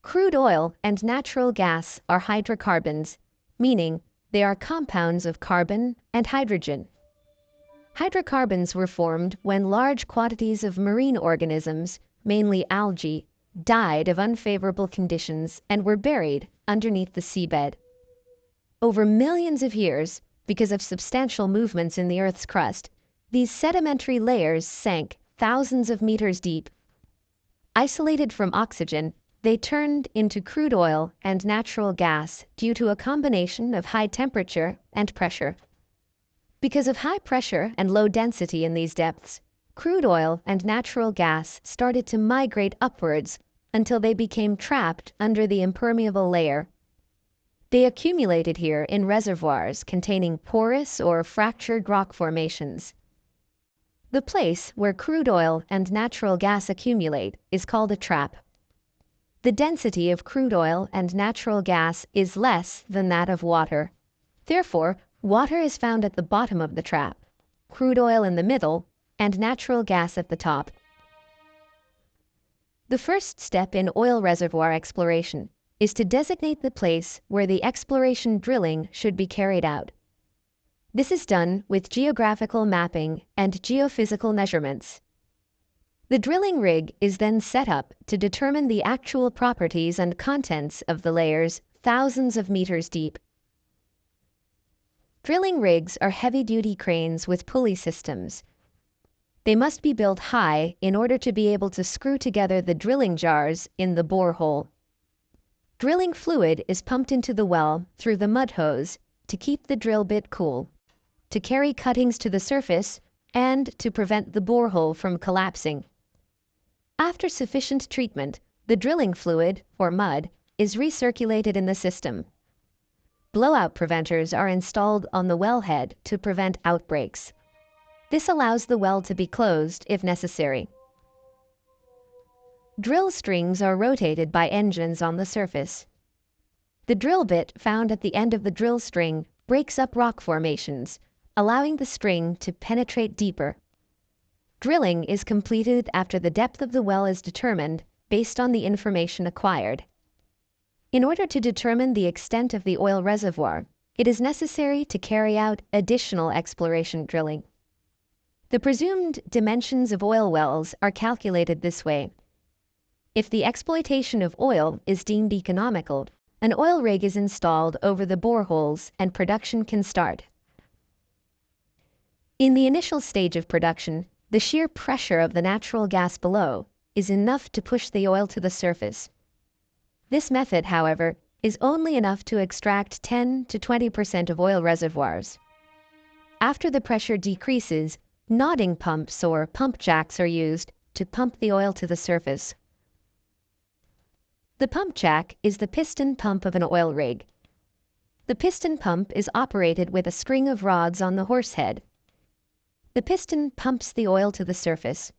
Crude oil and natural gas are hydrocarbons, meaning they are compounds of carbon and hydrogen. Hydrocarbons were formed when large quantities of marine organisms, mainly algae, died of unfavorable conditions and were buried underneath the seabed. Over millions of years, because of substantial movements in the Earth's crust, these sedimentary layers sank thousands of meters deep. Isolated from oxygen, they turned into crude oil and natural gas due to a combination of high temperature and pressure. Because of high pressure and low density in these depths, crude oil and natural gas started to migrate upwards until they became trapped under the impermeable layer. They accumulated here in reservoirs containing porous or fractured rock formations. The place where crude oil and natural gas accumulate is called a trap. The density of crude oil and natural gas is less than that of water. Therefore, water is found at the bottom of the trap, crude oil in the middle, and natural gas at the top. The first step in oil reservoir exploration is to designate the place where the exploration drilling should be carried out. This is done with geographical mapping and geophysical measurements. The drilling rig is then set up to determine the actual properties and contents of the layers thousands of meters deep. Drilling rigs are heavy-duty cranes with pulley systems. They must be built high in order to be able to screw together the drilling jars in the borehole. Drilling fluid is pumped into the well through the mud hose to keep the drill bit cool, to carry cuttings to the surface, and to prevent the borehole from collapsing. After sufficient treatment, the drilling fluid, or mud, is recirculated in the system. Blowout preventers are installed on the wellhead to prevent outbreaks. This allows the well to be closed if necessary. Drill strings are rotated by engines on the surface. The drill bit found at the end of the drill string breaks up rock formations, allowing the string to penetrate deeper. Drilling is completed after the depth of the well is determined based on the information acquired. In order to determine the extent of the oil reservoir, it is necessary to carry out additional exploration drilling. The presumed dimensions of oil wells are calculated this way. If the exploitation of oil is deemed economical, an oil rig is installed over the boreholes and production can start. In the initial stage of production, the sheer pressure of the natural gas below is enough to push the oil to the surface. This method, however, is only enough to extract 10 to 20% of oil reservoirs. After the pressure decreases, nodding pumps or pump jacks are used to pump the oil to the surface. The pump jack is the piston pump of an oil rig. The piston pump is operated with a string of rods on the horse head. The piston pumps the oil to the surface.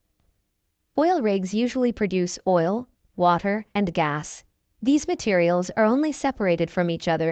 Oil rigs usually produce oil, water, and gas. These materials are only separated from each other